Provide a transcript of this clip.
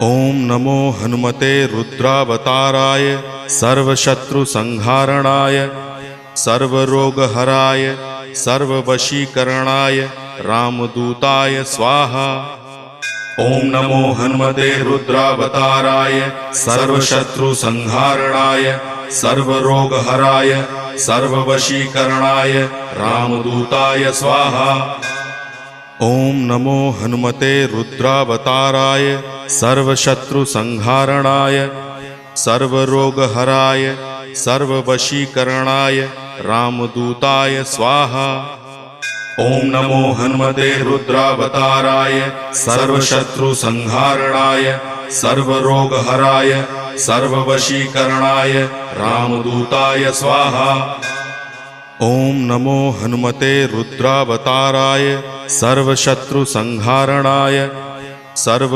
ओम नमो हनुमते रुद्रावताराय सर्वशत्रुसंहारणाय सर्वरोगहराय सर्ववशीकरणाय रामदूताय स्वाहा। ओम नमो हनुमते रुद्रावताराय सर्वशत्रुसंहारणाय सर्वरोगहराय सर्ववशीकरणाय रामदूताय स्वाहा। ओम नमो हनुमते रुद्रावताराय सर्वशत्रुसंहारणाय सर्वरोगहराय सर्ववशीकरणाय रामदूताय स्वाहा। ओम नमो हनुमते रुद्रावताराय सर्वशत्रुसंहारणाय सर्वरोगहराय सर्ववशीकरणाय रामदूताय स्वाहा। ओम नमो हनुमते रुद्रावताराय सर्वशत्रुसंहारणाय सर्व